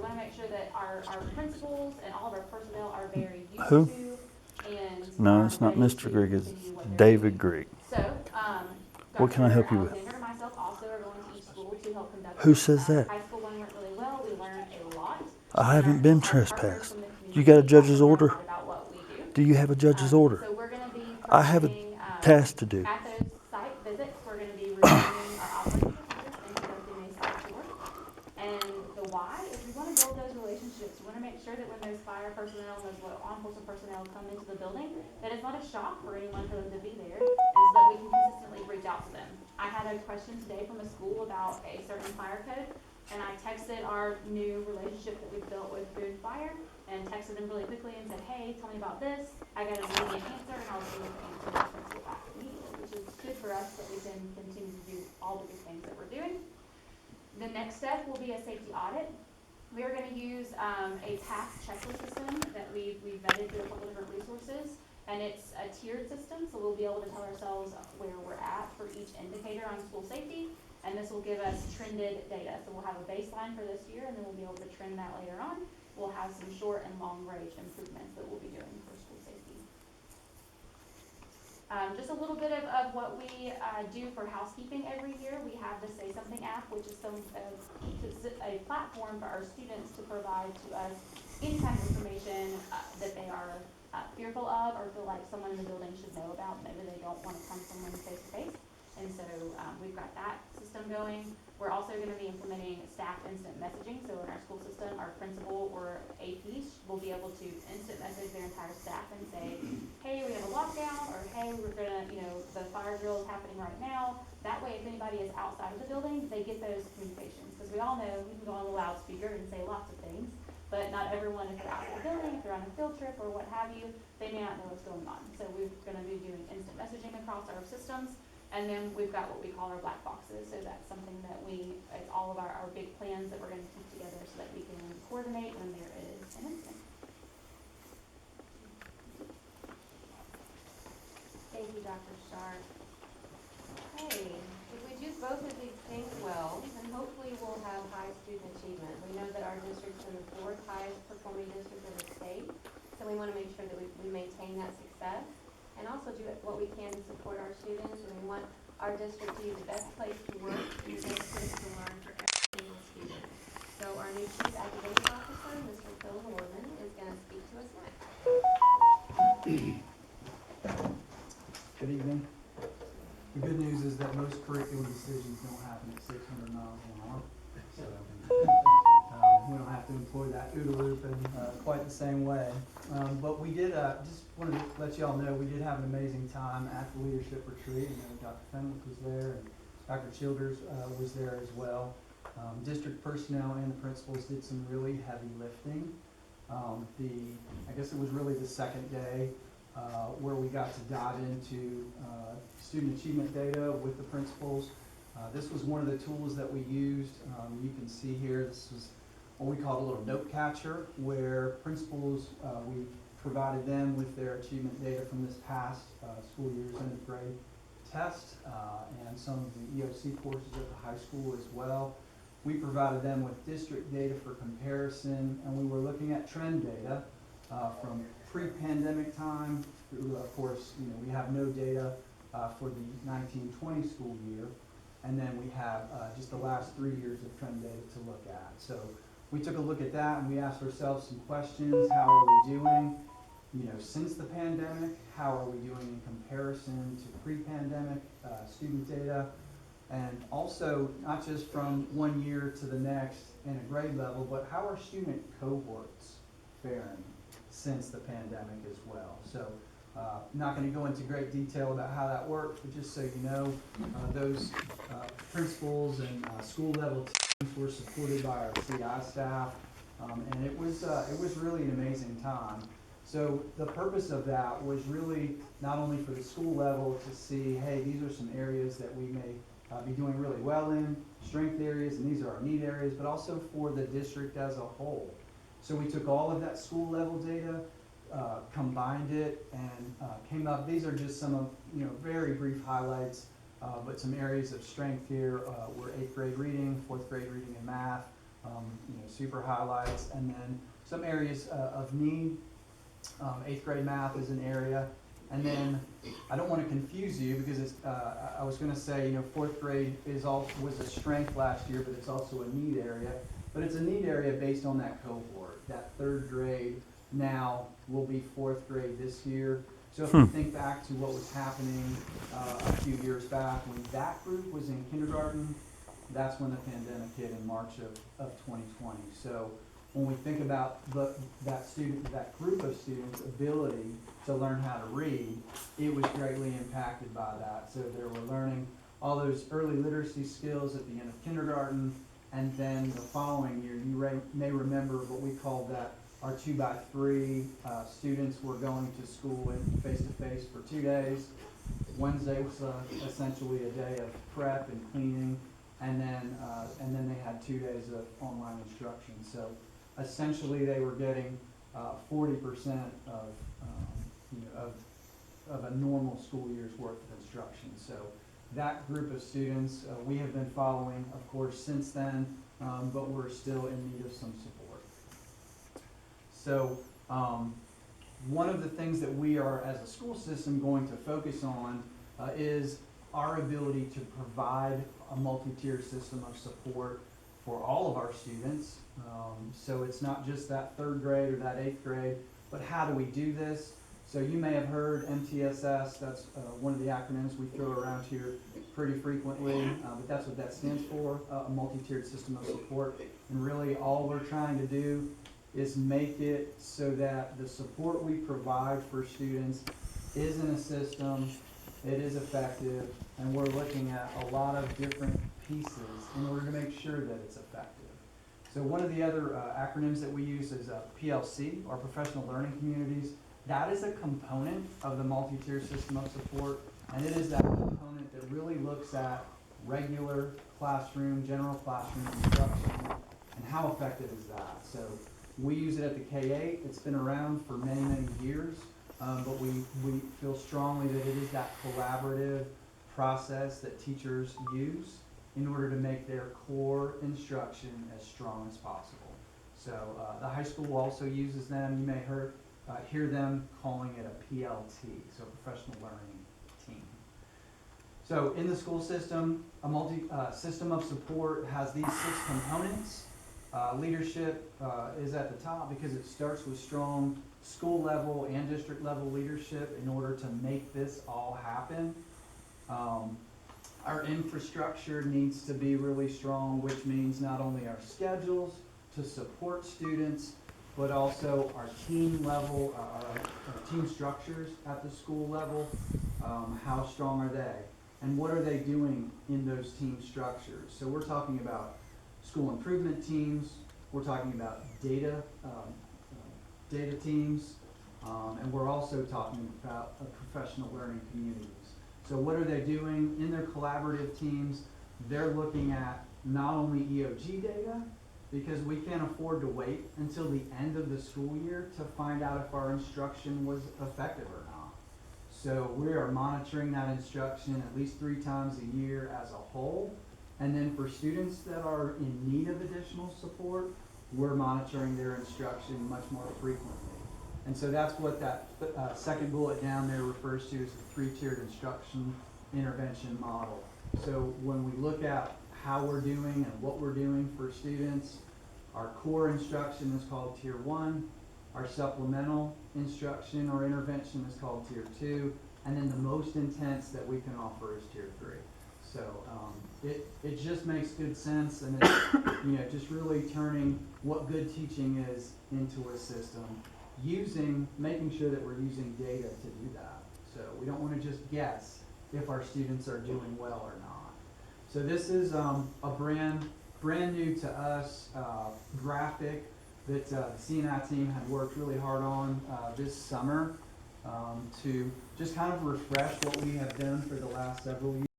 want to make sure that our principals and all of our personnel are very used Who? to and No, are it's not ready Mr. to Grigg. It's continue what they're David doing. Grigg. So, What can I Dr. help you with? Alexander and myself also are going to each school to help conduct Who this. says that? High school one went really well. We learned a lot. I And haven't been our partners trespassed. from the You got a community judge's also learned a order? lot about what we do. Do you have a judge's order? So we're going to be I have a providing, task to do. at those site visits, we're going to be reviewing our operating procedures and conducting a site tour. And the why is we want to build those relationships. We want to make sure that when those fire personnel and those law enforcement personnel come into the building, that it's not a shock for anyone for them to be there, and so that we can consistently reach out to them. I had a question today from a school about a certain fire code, and I texted our new relationship that we've built with Boone Fire, and texted them really quickly and said, hey, tell me about this. I got an immediate answer, and I was able to answer the principal back immediately, which is good for us that we can continue to do all the good things that we're doing. The next step will be a safety audit. We are going to use a task checklist system that we vetted through a couple different resources, and it's a tiered system, so we'll be able to tell ourselves where we're at for each indicator on school safety, and this will give us trended data. So we'll have a baseline for this year, and then we'll be able to trend that later on. We'll have some short and long range improvements that we'll be doing for school safety. Just a little bit of what we do for housekeeping every year. We have the Say Something app, which is a platform for our students to provide to us any kind of information that they are fearful of or feel like someone in the building should know about. Maybe they don't want to come to someone face to face. And so we've got that system going. We're also going to be implementing staff instant messaging. So in our school system, our principal or APs will be able to instant message their entire staff and say, hey, we have a lockdown, or hey, we're going to, the fire drill is happening right now. That way, if anybody is outside of the building, they get those communications. Because we all know we can go on the loudspeaker and say lots of things, but not everyone, if they're out of the building, if they're on a field trip or what have you, they may not know what's going on. So we're going to be doing instant messaging across our systems. And then we've got what we call our black boxes. So that's something that it's all of our big plans that we're going to keep together so that we can coordinate when there is an incident. Thank you, Dr. Stark. Okay, if we do both of these things well, then hopefully we'll have high student achievement. We know that our district's in the 4th highest performing district in the state, so we want to make sure that we maintain that success and also do what we can to support our students. And we want our district to be the best place to work and the best place to learn for every single student. So our new Chief Academic Officer, Mr. Phil Norman, is going to speak to us next. Good evening. The good news is that most curriculum decisions don't happen at 600 miles an hour. So we don't have to employ that OODA loop in quite the same way. But we did, just wanted to let you all know, we did have an amazing time at the leadership retreat. Dr. Fenwick was there and Dr. Childers was there as well. District personnel and the principals did some really heavy lifting. I guess it was really the second day where we got to dive into student achievement data with the principals. This was one of the tools that we used. You can see here, this was what we call a little note catcher, where principals, we provided them with their achievement data from this past school year's end of grade test and some of the EOC courses at the high school as well. We provided them with district data for comparison, and we were looking at trend data from pre-pandemic time through, of course, we have no data for the 1920 school year, and then we have just the last 3 years of trend data to look at. So we took a look at that and we asked ourselves some questions. How are we doing, since the pandemic? How are we doing in comparison to pre-pandemic student data? And also, not just from one year to the next in a grade level, but how are student cohorts faring since the pandemic as well? So not going to go into great detail about how that works, but just so you know, those principals and school level teams were supported by our CI staff, and it was really an amazing time. So the purpose of that was really not only for the school level to see, hey, these are some areas that we may be doing really well in, strength areas, and these are our need areas, but also for the district as a whole. So we took all of that school level data, combined it, and came up. These are just some of very brief highlights, but some areas of strength here were 8th grade reading, 4th grade reading and math, super highlights, and then some areas of need. 8th grade math is an area, and then I don't want to confuse you because it's. I was going to say 4th grade was a strength last year, but it's also a need area. But it's a need area based on that cohort. That 3rd grade now will be 4th grade this year. So if you think back to what was happening a few years back when that group was in kindergarten, that's when the pandemic hit in March of 2020. So when we think about that group of students' ability to learn how to read, it was greatly impacted by that. So they were learning all those early literacy skills at the end of kindergarten, and then the following year, you may remember what we called that our 2x3. Students were going to school face-to-face for 2 days. Wednesday was essentially a day of prep and cleaning, and then they had 2 days of online instruction. So essentially, they were getting 40% of a normal school year's worth of instruction. So that group of students we have been following, of course, since then, but we're still in need of some support. So one of the things that we are, as a school system, going to focus on is our ability to provide a multi-tiered system of support for all of our students. So it's not just that 3rd grade or that 8th grade, but how do we do this? So you may have heard MTSS, that's one of the acronyms we throw around here pretty frequently, but that's what that stands for, a multi-tiered system of support. And really all we're trying to do is make it so that the support we provide for students is in a system, it is effective, and we're looking at a lot of different pieces in order to make sure that it's effective. So one of the other acronyms that we use is PLC, or Professional Learning Communities. That is a component of the multi-tier system of support, and it is that component that really looks at regular classroom, general classroom instruction, and how effective is that. So we use it at the K-8. It's been around for many, many years, but we feel strongly that it is that collaborative process that teachers use in order to make their core instruction as strong as possible. So the high school also uses them. You may hear them calling it a PLT, so Professional Learning Team. So in the school system, a system of support has these 6 components. Leadership is at the top because it starts with strong school level and district level leadership in order to make this all happen. Our infrastructure needs to be really strong, which means not only our schedules to support students, but also our team level, our team structures at the school level. How strong are they? And what are they doing in those team structures? So we're talking about school improvement teams, we're talking about data teams, and we're also talking about professional learning communities. So what are they doing in their collaborative teams? They're looking at not only EOG data, because we can't afford to wait until the end of the school year to find out if our instruction was effective or not. So we are monitoring that instruction at least 3 times a year as a whole. And then for students that are in need of additional support, we're monitoring their instruction much more frequently. And so that's what that second bullet down there refers to as the 3-tiered instruction intervention model. So when we look at how we're doing and what we're doing for students, our core instruction is called Tier 1, our supplemental instruction or intervention is called Tier 2, and then the most intense that we can offer is Tier 3. So it just makes good sense, and it's just really turning what good teaching is into a system, making sure that we're using data to do that. So we don't want to just guess if our students are doing well or not. So this is a brand new to us graphic that the C&I team had worked really hard on this summer to just kind of refresh what we have done for the last several years.